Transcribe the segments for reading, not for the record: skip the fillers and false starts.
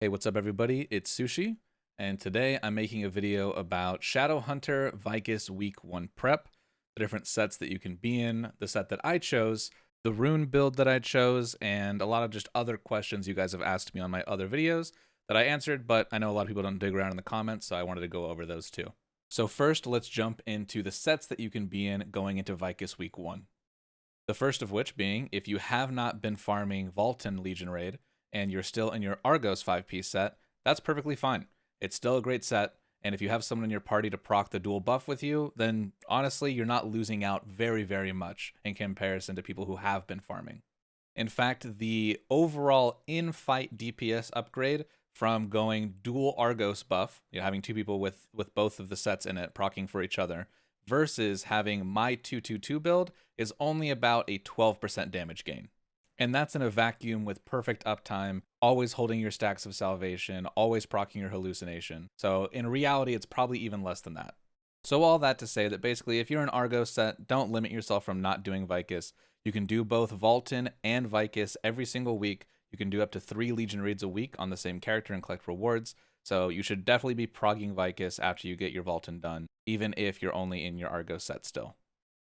Hey, what's up everybody? It's Sushi, and today I'm making a video about Shadowhunter Vykas Week 1 Prep, the different sets that you can be in, the set that I chose, the Rune build that I chose, and a lot of just other questions you guys have asked me on my other videos that I answered, but I know a lot of people don't dig around in the comments, so I wanted to go over those too. So first, let's jump into the sets that you can be in going into Vykas Week 1. The first of which being, if you have not been farming Vaultin Legion Raid, and you're still in your Argos 5-piece set, that's perfectly fine. It's still a great set, and if you have someone in your party to proc the dual buff with you, then honestly, you're not losing out very, very much in comparison to people who have been farming. In fact, the overall in-fight DPS upgrade from going dual Argos buff, having two people with both of the sets in it proccing for each other, versus having my 2-2-2 build is only about a 12% damage gain. And that's in a vacuum with perfect uptime, always holding your stacks of salvation, always proccing your hallucination. So in reality, it's probably even less than that. So all that to say that basically if you're an Argo set, don't limit yourself from not doing Vykas. You can do both Vaultin and Vykas every single week. You can do up to 3 Legion raids a week on the same character and collect rewards. So you should definitely be progging Vykas after you get your Vaultin done, even if you're only in your Argo set still.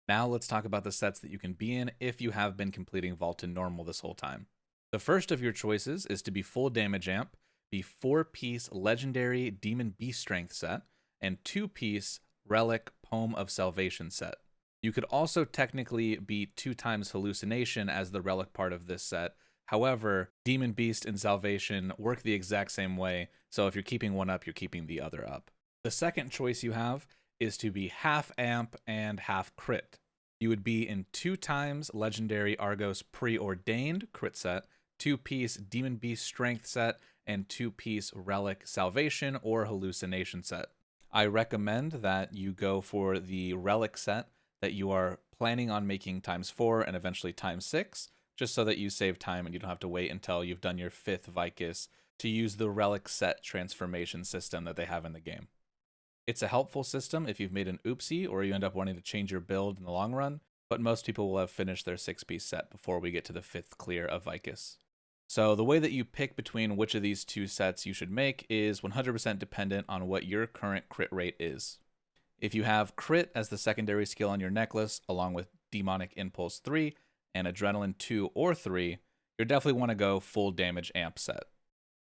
Now let's talk about the sets that you can be in if you have been completing Vaultin Normal this whole time. The first of your choices is to be full Dmg Amp, the 4-piece Legendary Demon Beast Strength set, and 2-piece Relic Poem of Salvation set. You could also technically be 2 times Hallucination as the relic part of this set. However, Demon Beast and Salvation work the exact same way, so if you're keeping one up, you're keeping the other up. The second choice you have is to be half amp and half crit. You would be in 2 times Legendary Argos Preordained crit set, 2-piece Demon Beast Strength set, and 2-piece Relic Salvation or Hallucination set. I recommend that you go for the Relic set that you are planning on making ×4 and eventually ×6, just so that you save time and you don't have to wait until you've done your 5th Vykas to use the Relic set transformation system that they have in the game. It's a helpful system if you've made an oopsie or you end up wanting to change your build in the long run, but most people will have finished their 6-piece set before we get to the 5th clear of Vykas. So the way that you pick between which of these 2 sets you should make is 100% dependent on what your current crit rate is. If you have crit as the secondary skill on your necklace, along with Demonic Impulse 3 and Adrenaline 2 or 3, you definitely want to go full damage amp set.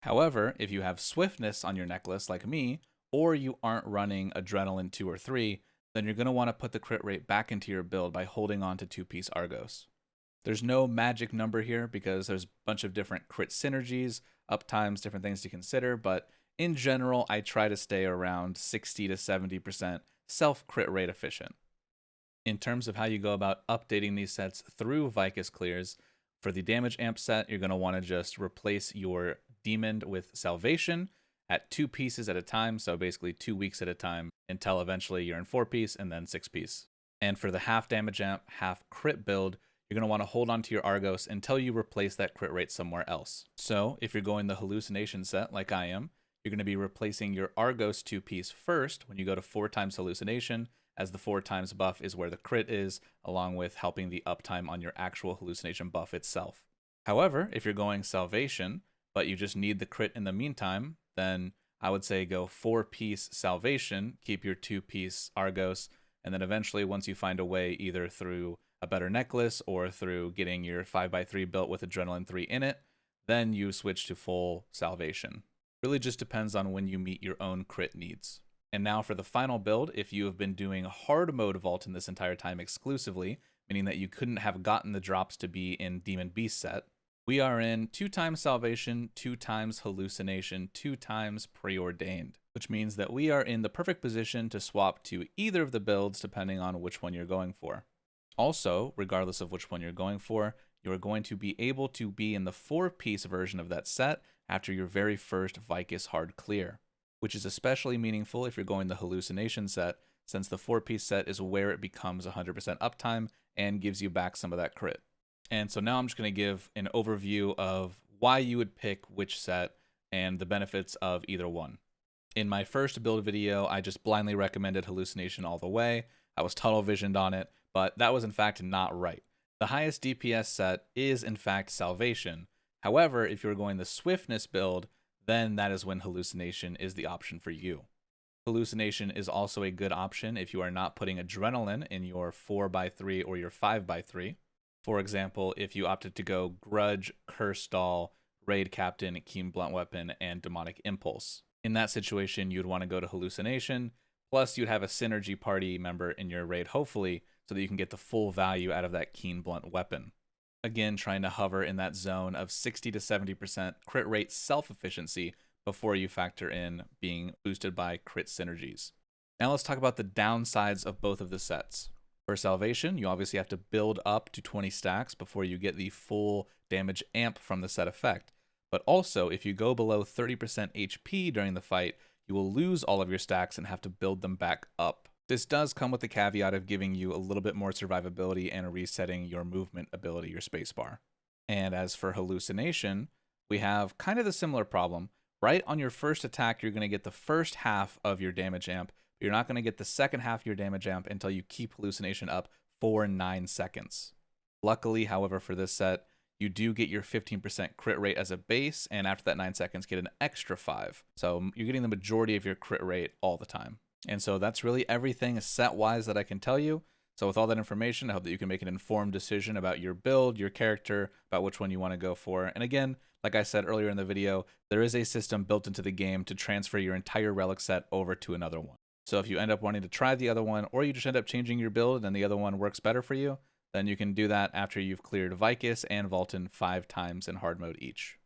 However, if you have swiftness on your necklace like me, or you aren't running Adrenaline 2 or 3, then you're going to want to put the crit rate back into your build by holding on to 2-piece Argos. There's no magic number here because there's a bunch of different crit synergies, uptimes, different things to consider, but in general, I try to stay around 60 to 70% self-crit rate efficient. In terms of how you go about updating these sets through Vykas clears, for the damage amp set, you're going to want to just replace your Demon with Salvation at 2 pieces at a time, so basically 2 weeks at a time, until eventually you're in 4-piece and then 6-piece. And for the half damage amp, half crit build, you're going to want to hold on to your Argos until you replace that crit rate somewhere else. So if you're going the Hallucination set like I am, you're going to be replacing your Argos 2-piece first when you go to 4 times Hallucination, as the 4 times buff is where the crit is, along with helping the uptime on your actual Hallucination buff itself. However, if you're going Salvation, but you just need the crit in the meantime, then I would say go 4-piece Salvation, keep your 2-piece Argos, and then eventually once you find a way either through a better necklace or through getting your 5x3 built with Adrenaline 3 in it, then you switch to full Salvation. Really just depends on when you meet your own crit needs. And now for the final build, if you have been doing hard mode Vaultin this entire time exclusively, meaning that you couldn't have gotten the drops to be in Demon Beast set, we are in 2 times Salvation, 2 times Hallucination, 2 times Preordained, which means that we are in the perfect position to swap to either of the builds depending on which one you're going for. Also, regardless of which one you're going for, you're going to be able to be in the 4-piece version of that set after your very first Vykas hard clear, which is especially meaningful if you're going the Hallucination set, since the 4-piece set is where it becomes 100% uptime and gives you back some of that crit. And so now I'm just going to give an overview of why you would pick which set and the benefits of either one. In my first build video, I just blindly recommended Hallucination all the way. I was tunnel visioned on it, but that was in fact not right. The highest DPS set is in fact Salvation. However, if you're going the Swiftness build, then that is when Hallucination is the option for you. Hallucination is also a good option if you are not putting Adrenaline in your 4x3 or your 5x3. For example, if you opted to go Grudge, Curse Doll, Raid Captain, Keen Blunt Weapon, and Demonic Impulse. In that situation, you'd want to go to Hallucination, plus you'd have a synergy party member in your raid, hopefully, so that you can get the full value out of that Keen Blunt Weapon. Again, trying to hover in that zone of 60 to 70% crit rate self-efficiency before you factor in being boosted by crit synergies. Now let's talk about the downsides of both of the sets. For Salvation, you obviously have to build up to 20 stacks before you get the full damage amp from the set effect. But also, if you go below 30% HP during the fight, you will lose all of your stacks and have to build them back up. This does come with the caveat of giving you a little bit more survivability and resetting your movement ability, your spacebar. And as for Hallucination, we have kind of the similar problem. Right on your first attack, you're going to get the first half of your damage amp. But you're not going to get the second half of your damage amp until you keep Hallucination up for 9 seconds. Luckily, however, for this set, you do get your 15% crit rate as a base, and after that 9 seconds, get an extra 5. So you're getting the majority of your crit rate all the time. And so that's really everything set-wise that I can tell you. So with all that information, I hope that you can make an informed decision about your build, your character, about which one you want to go for. And again, like I said earlier in the video, there is a system built into the game to transfer your entire relic set over to another one. So if you end up wanting to try the other one, or you just end up changing your build and the other one works better for you, then you can do that after you've cleared Vykas and Vaulton 5 times in hard mode each.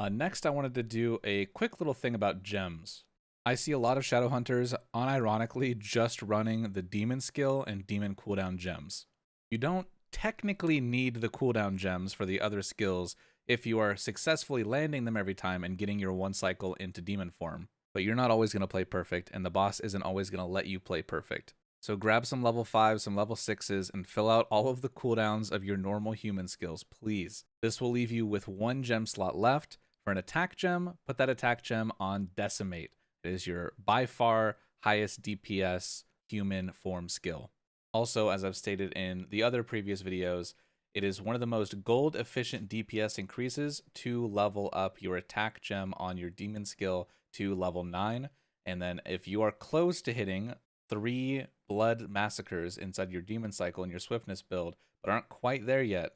Next, I wanted to do a quick little thing about gems. I see a lot of Shadowhunters unironically just running the Demon skill and Demon cooldown gems. You don't technically need the cooldown gems for the other skills if you are successfully landing them every time and getting your one cycle into Demon form. But you're not always going to play perfect, and the boss isn't always going to let you play perfect. So grab some level 5s, some level 6s, and fill out all of the cooldowns of your normal human skills, please. This will leave you with 1 gem slot left. For an attack gem, put that attack gem on Decimate. It is your by far highest DPS human form skill. Also, as I've stated in the other previous videos, it is one of the most gold efficient DPS increases to level up your attack gem on your demon skill to level 9. And then if you are close to hitting 3 blood massacres inside your demon cycle in your swiftness build, but aren't quite there yet,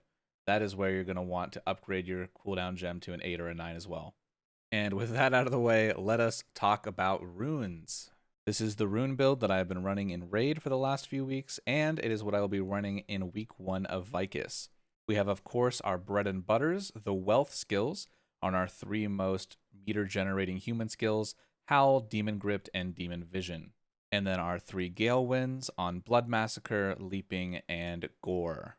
that is where you're going to want to upgrade your cooldown gem to an 8 or a 9 as well. And with that out of the way, let us talk about runes. This is the rune build that I have been running in Raid for the last few weeks, and it is what I will be running in week 1 of Vykas. We have, of course, our bread and butters, the wealth skills, on our 3 most meter-generating human skills, Howl, Demon Gripped, and Demon Vision. And then our 3 Gale Winds on Blood Massacre, Leaping, and Gore.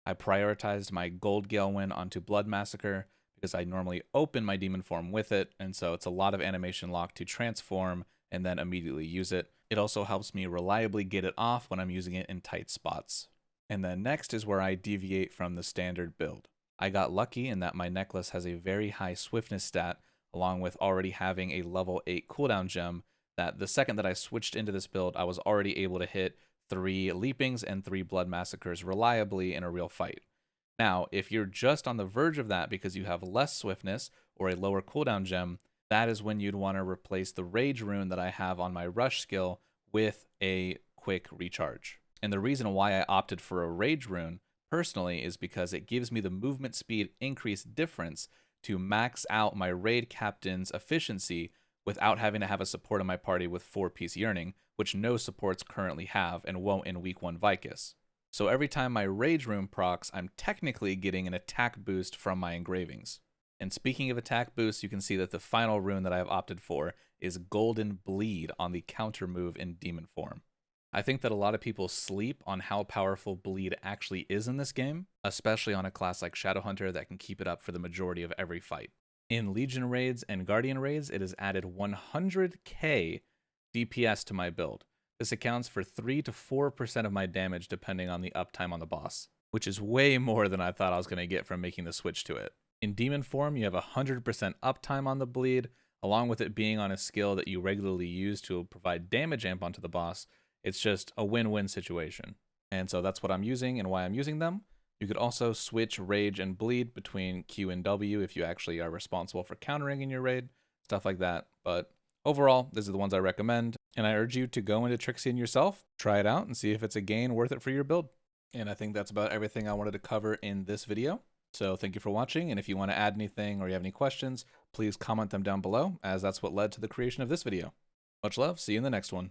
I prioritized my Gold Gale Wind onto Blood Massacre because I normally open my Demon form with it, and so it's a lot of animation lock to transform and then immediately use it. It also helps me reliably get it off when I'm using it in tight spots. And then next is where I deviate from the standard build. I got lucky in that my necklace has a very high swiftness stat, along with already having a level 8 cooldown gem, that the second that I switched into this build, I was already able to hit 3 leapings and 3 blood massacres reliably in a real fight. Now, if you're just on the verge of that because you have less swiftness or a lower cooldown gem, that is when you'd want to replace the rage rune that I have on my rush skill with a quick recharge. And the reason why I opted for a rage rune personally is because it gives me the movement speed increase difference to max out my raid captain's efficiency without having to have a support in my party with 4-piece yearning, which no supports currently have and won't in week 1 Vykas. So every time my rage rune procs, I'm technically getting an attack boost from my engravings. And speaking of attack boosts, you can see that the final rune that I have opted for is Golden Bleed on the counter move in demon form. I think that a lot of people sleep on how powerful Bleed actually is in this game, especially on a class like Shadowhunter that can keep it up for the majority of every fight. In Legion raids and Guardian raids, it has added 100k DPS to my build. This accounts for 3 to 4% of my damage depending on the uptime on the boss, which is way more than I thought I was going to get from making the switch to it. In demon form, you have 100% uptime on the bleed, along with it being on a skill that you regularly use to provide damage amp onto the boss. It's just a win-win situation. And so that's what I'm using and why I'm using them. You could also switch rage and bleed between Q and W if you actually are responsible for countering in your raid. stuff like that. But overall, these are the ones I recommend, and I urge you to go into Trixian yourself, try it out, and see if it's a gain worth it for your build. And I think that's about everything I wanted to cover in this video. So thank you for watching, and if you want to add anything or you have any questions, please comment them down below, as that's what led to the creation of this video. Much love, see you in the next one.